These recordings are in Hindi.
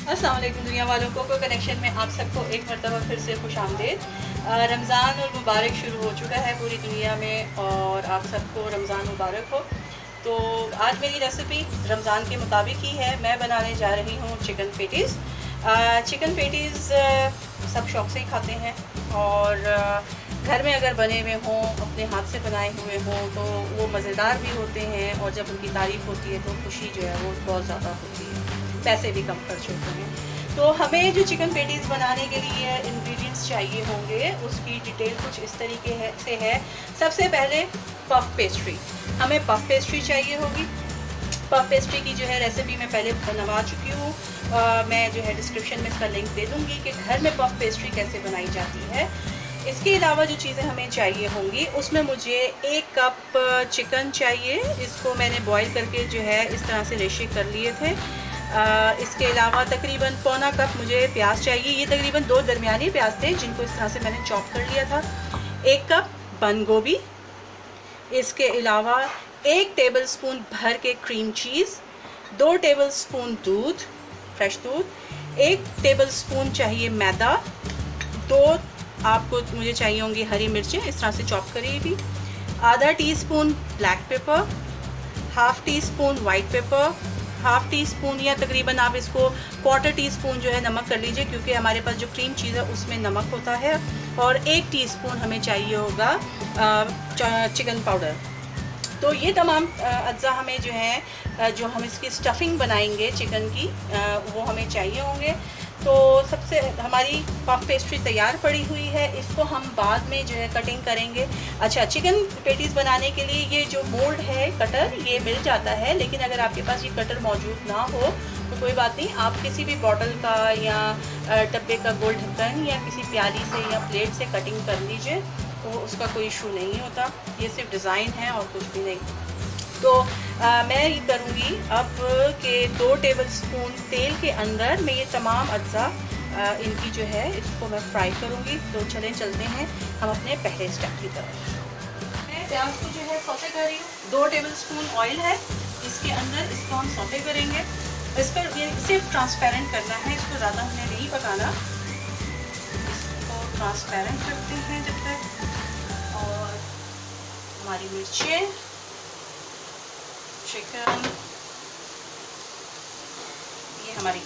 अस्सलाम वालेकुम दुनिया वालों को कनेक्शन में आप सबको एक मरतबा फिर से खुशामदीद। रमज़ान और मुबारक शुरू हो चुका है पूरी दुनिया में और आप सबको रमज़ान मुबारक हो। तो आज मेरी रेसिपी रमज़ान के मुताबिक ही है। मैं बनाने जा रही हूँ चिकन पेटीज़। चिकन पेटीज़ सब शौक़ से ही खाते हैं और घर में अगर बने हुए हों, अपने हाथ से बनाए हुए हों तो वो मज़ेदार भी होते हैं और जब उनकी तारीफ़ होती है तो खुशी जो है वो बहुत ज़्यादा होती है, पैसे भी कम खर्च होते हैं। तो हमें जो चिकन पेटीज़ बनाने के लिए इंग्रेडिएंट्स चाहिए होंगे उसकी डिटेल कुछ इस तरीके से है। सबसे पहले पफ पेस्ट्री, हमें पफ पेस्ट्री चाहिए होगी। पफ पेस्ट्री की जो है रेसिपी मैं पहले बनवा चुकी हूँ। मैं जो है डिस्क्रिप्शन में इसका लिंक दे दूँगी कि घर में पफ पेस्ट्री कैसे बनाई जाती है। इसके अलावा जो चीज़ें हमें चाहिए होंगी उसमें मुझे 1 कप चिकन चाहिए। इसको मैंने बॉईल करके जो है इस तरह से रेशे कर लिए थे। इसके अलावा तकरीबन पौना कप मुझे प्याज चाहिए। ये तकरीबन 2 दरमियानी प्याज थे जिनको इस तरह से मैंने चॉप कर लिया था। 1 कप बंद गोभी। इसके अलावा 1 टेबलस्पून भर के क्रीम चीज़, 2 टेबलस्पून दूध, फ्रेश दूध, 1 टेबलस्पून चाहिए मैदा, 2 आपको मुझे चाहिए होंगी हरी मिर्चें इस तरह से चॉप करी हुई, आधा teaspoon black pepper, half tea spoon white paper, half tea spoon या तकरीबन आप इसको 1/4 टीस्पून जो है नमक कर लीजिए क्योंकि हमारे पास जो क्रीम चीज़ है उसमें नमक होता है, और 1 टीस्पून हमें चाहिए होगा चिकन पाउडर। तो ये तमाम अज्जा हमें जो है जो हम इसकी स्टफिंग बनाएंगे चिकन की वो हमें चाहिए होंगे। तो सबसे हमारी पफ पेस्ट्री तैयार पड़ी हुई है, इसको हम बाद में जो है कटिंग करेंगे। अच्छा, चिकन पेटीज़ बनाने के लिए ये जो मोल्ड है कटर ये मिल जाता है, लेकिन अगर आपके पास ये कटर मौजूद ना हो तो कोई बात नहीं, आप किसी भी बॉटल का या डब्बे का गोल ढक्कन या किसी प्याली से या प्लेट से कटिंग कर लीजिए, तो उसका कोई इशू नहीं होता। ये सिर्फ डिज़ाइन है और कुछ भी नहीं। तो मैं ये करूँगी अब कि 2 टेबलस्पून तेल के अंदर मैं ये तमाम अज्जा इनकी जो है इसको मैं फ्राई करूँगी। तो चलते हैं हम अपने पहले स्टेप की तरफ। मैं प्याज को जो है सौते कर रही हूँ। 2 टेबलस्पून ऑयल है, इसके अंदर इसको हम सौते करेंगे। इस पर ये सिर्फ ट्रांसपेरेंट करना है, इसको ज़्यादा हमें नहीं पकाना। इसको ट्रांसपेरेंट करते हैं जब तक। और हमारी मिर्चें, चिकन, ये हमारी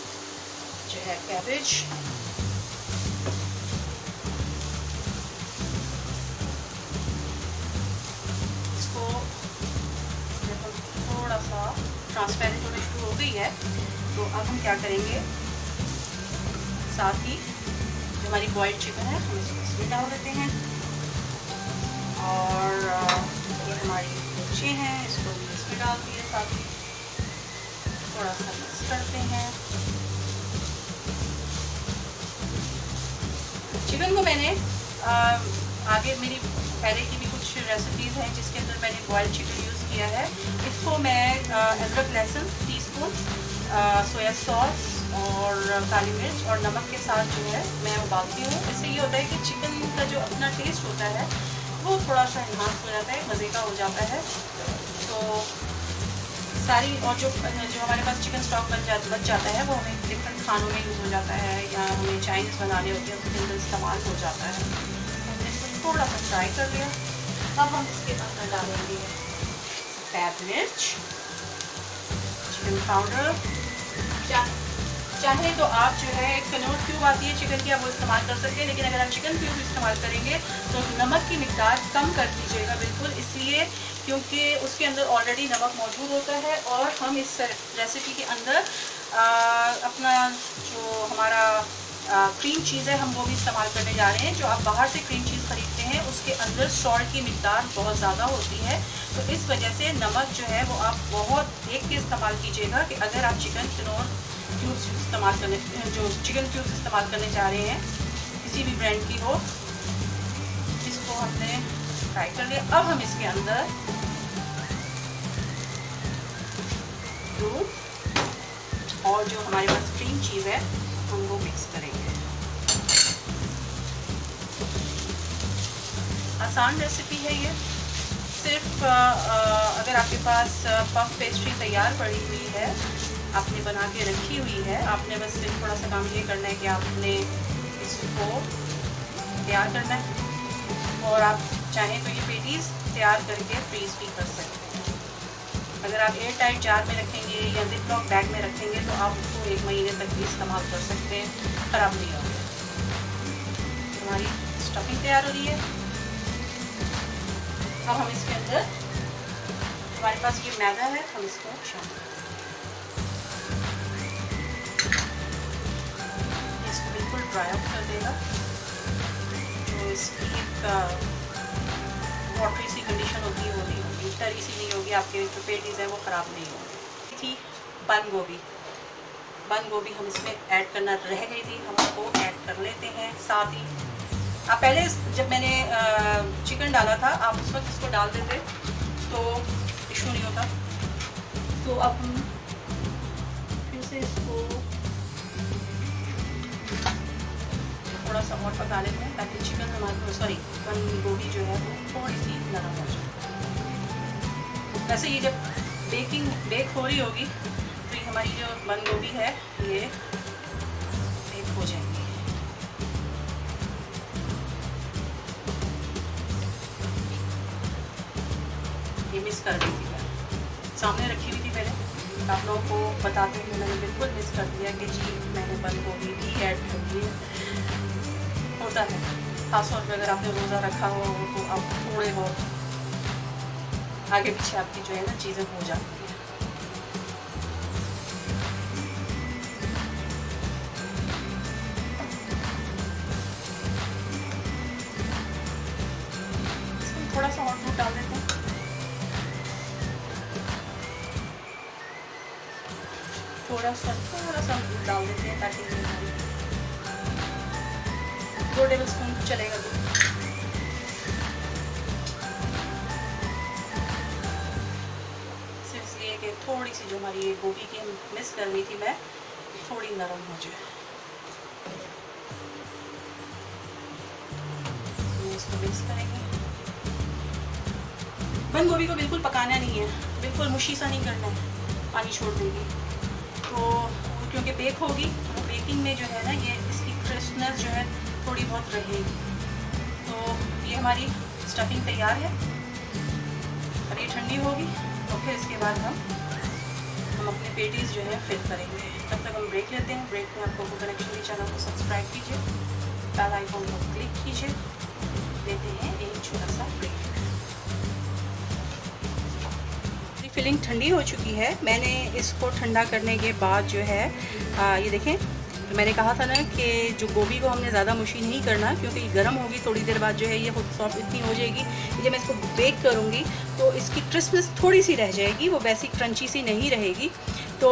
जो है कैबेज, इसको जब थोड़ा सा ट्रांसपेरेंट होना शुरू हो गई है तो अब हम क्या करेंगे, साथ ही जो हमारी बॉइल्ड चिकन है हम इसमें डाल देते हैं। और ये हमारी मिर्ची हैं, इसको इसमें डाल दिए। साथ ही थोड़ा सा मिक्स करते हैं। चिकन को मैंने आगे मेरी पहले की भी कुछ रेसिपीज़ हैं जिसके अंदर मैंने बॉइल्ड चिकन यूज़ किया है। इसको मैं अदरक लहसुन टीस्पून, सोया सॉस और काली मिर्च और नमक के साथ जो है मैं उबालती हूँ। इससे ये होता है कि चिकन का जो अपना टेस्ट होता है वो थोड़ा सा इन्हांस हो जाता है, मज़े का हो जाता है। तो सारी और जो हमारे पास चिकन स्टॉक बच जाता है वो हमें डिफरेंट खानों में यूज़ हो जाता है या हमें चाइनीज़ बनाने होते हैं उसके अंदर इस्तेमाल हो जाता है। हमने इसको थोड़ा सा फ्राई कर लिया। अब हम इसके अंदर डालेंगे सफ़ेद मिर्च, चिकन पाउडर, चाहे तो आप जो है कनौर क्यूब आती है चिकन की, आप वो इस्तेमाल कर सकते हैं, लेकिन अगर आप चिकन क्यूब इस्तेमाल करेंगे तो नमक की मिकदार कम कर दीजिएगा बिल्कुल, इसलिए क्योंकि उसके अंदर ऑलरेडी नमक मौजूद होता है। और हम इस रेसिपी के अंदर अपना जो हमारा क्रीम चीज़ है हम वो भी इस्तेमाल करने जा रहे हैं। जो आप बाहर से क्रीम चीज़ ख़रीदते हैं उसके अंदर सॉल्ट की मिकदार बहुत ज़्यादा होती है, तो इस वजह से नमक जो है वो आप बहुत देख के इस्तेमाल कीजिएगा कि अगर आप चिकन कनौर क्यूब्स इस्तेमाल करने जो चिकन क्यूब्स इस्तेमाल करने जा रहे हैं किसी भी ब्रांड की हो। इसको हमने फ्राई कर लिया। अब हम इसके अंदर दूध और जो हमारे पास क्रीम चीज़ है हम वो मिक्स करेंगे। आसान रेसिपी है ये। सिर्फ अगर आपके पास पफ पेस्ट्री तैयार पड़ी हुई है आपने बना के रखी हुई है। आपने बस सिर्फ थोड़ा सा काम ये करना है कि आपने इसको तैयार करना है और आप चाहें तो ये पेटीज़ तैयार करके फ्रीज़ भी कर सकते हैं। अगर आप एयर टाइट जार में रखेंगे या जिप लॉक बैग में रखेंगे तो आप उसको 1 महीने तक भी इस्तेमाल कर सकते हैं, ख़राब नहीं होंगे। हमारी स्टफिंग तैयार हो रही है। अब हम इसके अंदर, हमारे पास ये मैदा है, हम इसको शामिल इसको बिल्कुल ड्राई आउट कर देगा। जो इसकी एक वाटरी सी कंडीशन होती है वो नहीं होगी, तरी सी नहीं होगी, आपके जो पेटीज़ है वो ख़राब नहीं होगी। थी बंद गोभी हम इसमें ऐड करना रह गई थी, हम उसको ऐड कर लेते हैं। साथ ही आप पहले जब मैंने चिकन डाला था आप उस वक्त इसको डाल देते तो इशू नहीं होता। तो अब हम फिर से इसको थोड़ा सा और पका लेते हैं ताकि चिकन हमारी बंद गोभी जो है वो थोड़ी सी नरम हो जाए। वैसे ये जब बेक हो रही होगी तो ये हमारी जो बंद गोभी है ये बेक हो जाएगी। ये मिस कर दी थी, मैं सामने रखी हुई थी पहले, आप लोगों को बताते हुए मैंने बिल्कुल मिस कर दिया कि जी मैंने बंद गोभी भी ऐड कर दी है। होता है खासतौर पर अगर आपने रोज़ा रखा हो तो आप थोड़े बहुत आगे पीछे आपकी जो है ना चीज़ें हो जाती हैं। इसमें थोड़ा सा और दूध डाल देते हैं, थोड़ा सा दूध डाल देते हैं ताकि 2 टेबल स्पून चलेगा दूध। सिर्फ इसलिए कि थोड़ी सी जो हमारी ये गोभी की मिस करनी थी मैं, थोड़ी नरम हो जाए। इसको मिक्स करेंगे। बंद गोभी को बिल्कुल पकाना नहीं है, बिल्कुल मुशी सा नहीं करना है, पानी छोड़ देगी तो क्योंकि बेक होगी तो बेकिंग में जो है ना ये इसकी क्रिस्पनेस जो है थोड़ी बहुत रहेगी। तो ये हमारी स्टफिंग तैयार है और ये ठंडी होगी तो फिर इसके बाद हम अपने पेटीज़ जो है फिल करेंगे। तब तक हम ब्रेक लेते हैं। ब्रेक में आपको कनेक्शन के चैनल को सब्सक्राइब कीजिए, बेल आइकॉन को क्लिक कीजिए। लेते हैं एक छोटा सा ब्रेक। फिलिंग ठंडी हो चुकी है। मैंने इसको ठंडा करने के बाद जो है ये देखें, तो मैंने कहा था ना कि जो गोभी को हमने ज़्यादा मुशी नहीं करना क्योंकि गर्म होगी, थोड़ी देर बाद जो है ये खुद सॉफ्ट इतनी हो जाएगी। जब मैं इसको बेक करूँगी तो इसकी क्रिस्पनेस थोड़ी सी रह जाएगी, वो वैसी क्रंची सी नहीं रहेगी। तो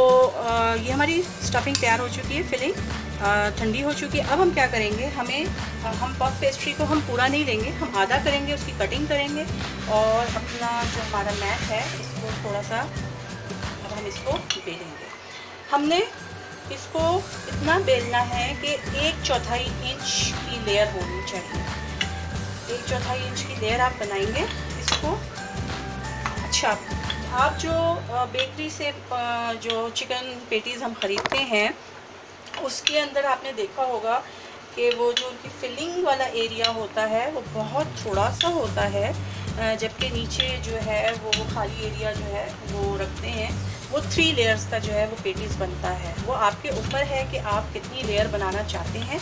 ये हमारी स्टफिंग तैयार हो चुकी है, फिलिंग ठंडी हो चुकी है। अब हम क्या करेंगे, हम पफ पेस्ट्री को हम पूरा नहीं लेंगे, हम आधा करेंगे, उसकी कटिंग करेंगे और अपना जो हमारा मैट है इसको थोड़ा सा अब हम इसको बेलेंगे। हमने इसको इतना बेलना है कि 1/4 इंच की लेयर होनी चाहिए। 1/4 इंच की लेयर आप बनाएंगे इसको। अच्छा, आप जो बेकरी से जो चिकन पेटीज़ हम ख़रीदते हैं उसके अंदर आपने देखा होगा कि वो जो उनकी फिलिंग वाला एरिया होता है वो बहुत थोड़ा सा होता है, जबकि नीचे जो है वो खाली एरिया जो है वो रखते हैं। वो 3 लेयर्स का जो है वो पेटीज़ बनता है। वो आपके ऊपर है कि आप कितनी लेयर बनाना चाहते हैं।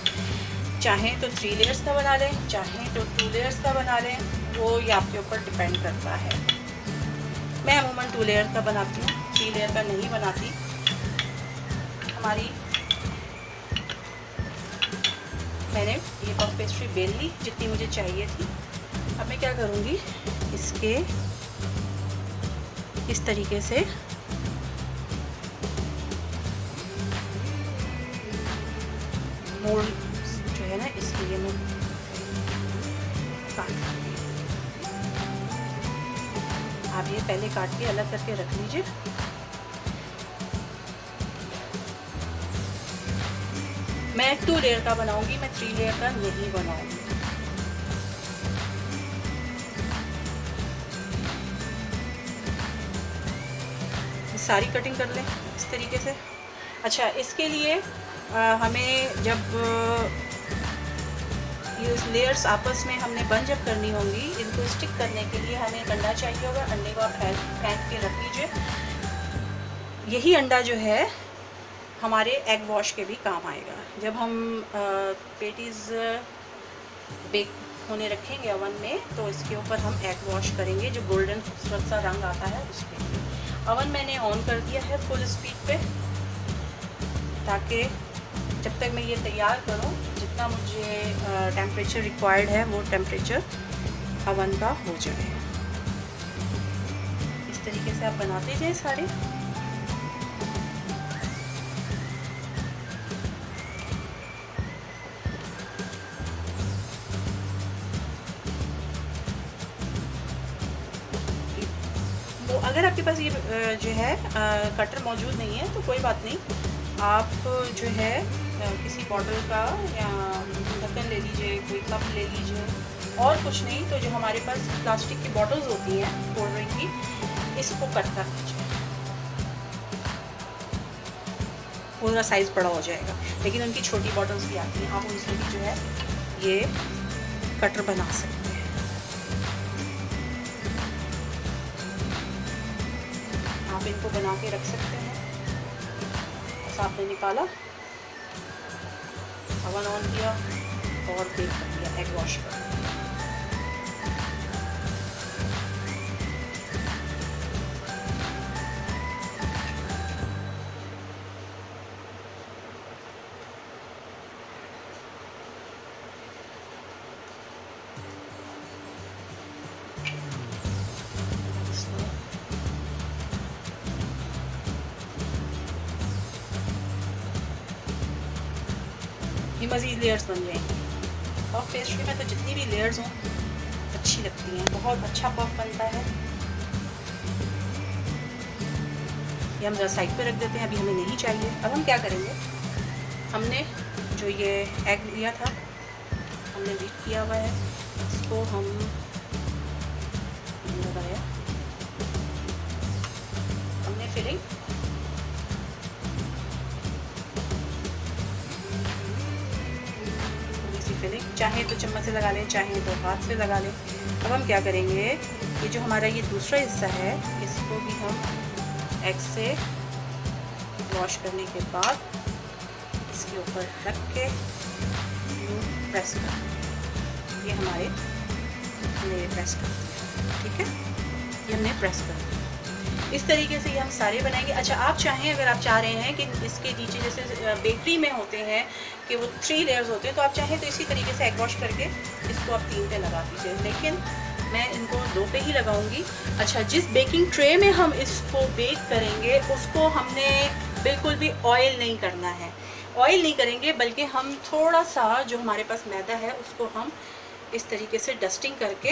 चाहें तो 3 लेयर्स का बना लें, चाहें तो 2 लेयर्स का बना लें, वो ये आपके ऊपर डिपेंड करता है। मैं अमूमन 2 लेयर का बनाती हूँ, 3 लेयर का नहीं बनाती। मैंने ये पफ पेस्ट्री बेल ली जितनी मुझे चाहिए थी। अब मैं क्या करूँगी, इसके इस तरीके से मोड़ जो है ना इसके लिए मैं काट लूँगी। आप ये पहले काट के अलग करके रख लीजिए। मैं 2 लेयर का बनाऊंगी, मैं 3 लेयर का नहीं बनाऊंगी। सारी कटिंग कर लें इस तरीके से। अच्छा, इसके लिए हमें जब ये लेयर्स आपस में हमने बंद जब करनी होंगी, इनको स्टिक करने के लिए हमें एक अंडा चाहिए होगा। अंडे को आप फेंक के रख लीजिए। यही अंडा जो है हमारे एग वॉश के भी काम आएगा। जब हम पेटीज़ बेक होने रखेंगे ओवन में, तो इसके ऊपर हम एग वॉश करेंगे, जो गोल्डन खूबसूरत सा रंग आता है उसके लिए। ओवन मैंने ऑन कर दिया है फुल स्पीड पे, ताकि जब तक मैं ये तैयार करूं, जितना मुझे टेम्परेचर रिक्वायर्ड है वो टेम्परेचर ओवन का हो जाए। इस तरीके से आप बनाते जाएं सारे। अगर आपके पास ये जो है कटर मौजूद नहीं है तो कोई बात नहीं, आप जो है किसी बॉटल का या ढक्कन ले लीजिए, कोई कप ले लीजिए, और कुछ नहीं तो जो हमारे पास प्लास्टिक की बॉटल्स होती हैं कोल्ड ड्रिंक की, इसको कट कर लीजिए। पूरा साइज़ बड़ा हो जाएगा, लेकिन उनकी छोटी बॉटल्स भी आती हैं, आप उनसे भी जो है ये कटर बना सकते हैं। आप इनको बना के रख सकते हैं। बस आपने निकाला, ओवन ऑन किया और बेक कर दिया, एग वॉश कर दिया। ये मज़ीद लेयर्स बन जाएंगी। पफ पेस्ट्री में तो जितनी भी लेयर्स हों अच्छी लगती हैं, बहुत अच्छा पफ बनता है। ये हम ज़रा साइड पे रख देते हैं, अभी हमें नहीं चाहिए। अब हम क्या करेंगे, हमने जो ये एग लिया था, हमने बीट किया हुआ है, इसको हम लगाया, हमने फिलिंग फिलिंग चाहे तो चम्मच से लगा लें, चाहे तो हाथ से लगा लें। अब हम क्या करेंगे, ये जो हमारा ये दूसरा हिस्सा है, इसको भी हम एग से वॉश करने के बाद इसके ऊपर रख के प्रेस कर दें। ये हमने प्रेस कर दिया, ठीक है, ये हमने प्रेस कर दिया। इस तरीके से ये हम सारे बनाएंगे। अच्छा, आप चाहें, अगर आप चाह रहे हैं कि इसके नीचे जैसे बेकरी में होते हैं कि वो 3 लेयर्स होते हैं, तो आप चाहें तो इसी तरीके से एग वॉश करके इसको आप 3 पे लगा दीजिए, लेकिन मैं इनको 2 पे ही लगाऊंगी। अच्छा, जिस बेकिंग ट्रे में हम इसको बेक करेंगे उसको हमने बिल्कुल भी ऑयल नहीं करना है, ऑयल नहीं करेंगे, बल्कि हम थोड़ा सा जो हमारे पास मैदा है उसको हम इस तरीके से डस्टिंग करके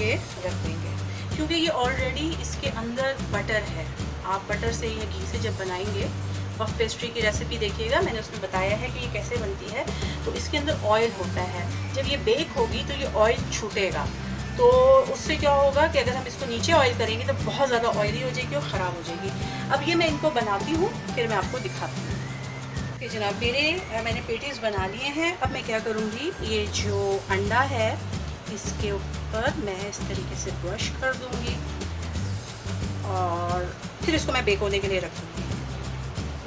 ये रख देंगे, क्योंकि ये ऑलरेडी इसके अंदर बटर है। आप बटर से या घी से जब बनाएंगे, पफ पेस्ट्री की रेसिपी देखिएगा, मैंने उसमें बताया है कि ये कैसे बनती है, तो इसके अंदर ऑयल होता है। जब ये बेक होगी तो ये ऑयल छूटेगा, तो उससे क्या होगा कि अगर हम इसको नीचे ऑयल करेंगे तो बहुत ज़्यादा ऑयली हो जाएगी और ख़राब हो जाएगी। अब ये मैं इनको बनाती हूँ, फिर मैं आपको दिखाती हूँ। कि जनाब मैंने पेटीज़ बना लिए हैं। अब मैं क्या करूँगी, ये जो अंडा है इसके ऊपर मैं इस तरीके से ब्रश कर दूँगी और फिर इसको मैं बेक होने के लिए रख दूँगी।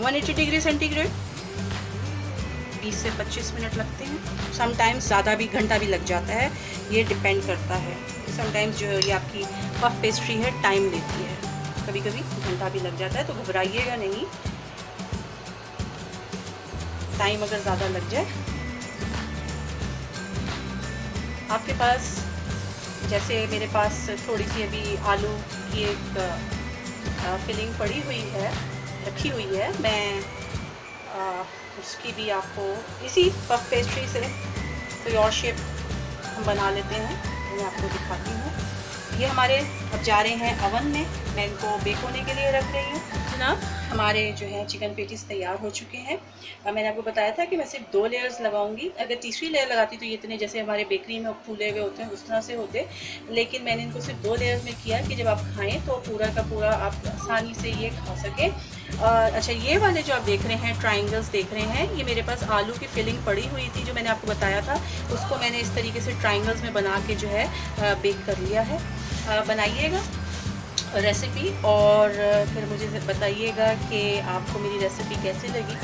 180 डिग्री सेंटीग्रेड 20 से 25 मिनट लगते हैं। समटाइम्स ज़्यादा भी, घंटा भी लग जाता है, ये डिपेंड करता है। समटाइम्स जो ये आपकी पफ पेस्ट्री है टाइम लेती है, कभी कभी घंटा भी लग जाता है, तो घबराइएगा नहीं। टाइम अगर ज़्यादा लग जाए, आपके पास जैसे मेरे पास थोड़ी सी अभी आलू की एक फिलिंग पड़ी हुई है, रखी हुई है, मैं उसकी भी आपको इसी पफ पेस्ट्री से कोई और शेप हम बना लेते हैं, मैं आपको दिखाती हूँ। ये हमारे अब जा रहे हैं अवन में, मैं इनको बेक होने के लिए रख रही हूँ। जनाब हमारे जो है चिकन पेटीज तैयार हो चुके हैं। मैंने आपको बताया था कि मैं सिर्फ 2 लेयर्स लगाऊंगी। अगर तीसरी लेयर लगाती तो ये इतने जैसे हमारे बेकरी में फूले हुए होते हैं उस तरह से होते, लेकिन मैंने इनको सिर्फ 2 लेयर्स में किया कि जब आप खाएं तो पूरा का पूरा आप आसानी से ये खा सकें। अच्छा, ये वाले जो आप देख रहे हैं ट्राइंगल्स देख रहे हैं, ये मेरे पास आलू की फिलिंग पड़ी हुई थी जो मैंने आपको बताया था, उसको मैंने इस तरीके से ट्राइंगल्स में बना के जो है बेक कर लिया है। बनाइएगा रेसिपी और फिर मुझे बताइएगा कि आपको मेरी रेसिपी कैसी लगी।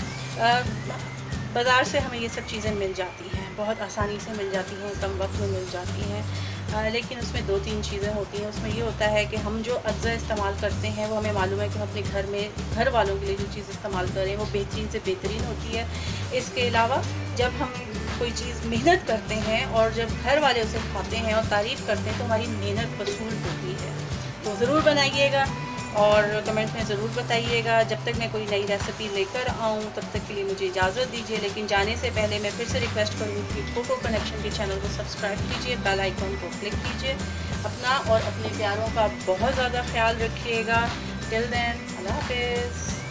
बाज़ार से हमें ये सब चीज़ें मिल जाती हैं, बहुत आसानी से मिल जाती हैं, कम वक्त में मिल जाती हैं, लेकिन उसमें 2-3 चीज़ें होती हैं। उसमें ये होता है कि हम जो अज्जा इस्तेमाल करते हैं वो हमें मालूम है कि हम अपने घर में घर वालों के लिए जो चीज़ इस्तेमाल करें वो बेहतरीन से बेहतरीन होती है। इसके अलावा जब हम कोई चीज़ मेहनत करते हैं और जब घर वाले उसे खाते हैं और तारीफ़ करते हैं तो हमारी मेहनत वसूल होती है। तो ज़रूर बनाइएगा और कमेंट में ज़रूर बताइएगा। जब तक मैं कोई नई रेसिपी लेकर आऊँ तब तक के लिए मुझे इजाज़त दीजिए, लेकिन जाने से पहले मैं फिर से रिक्वेस्ट करूँगी कि कोको कनेक्शन के चैनल को सब्सक्राइब कीजिए, बेल आइकन को क्लिक कीजिए। अपना और अपने प्यारों का बहुत ज़्यादा ख्याल रखिएगा। टिल देन, अल्लाह हाफ़िज़।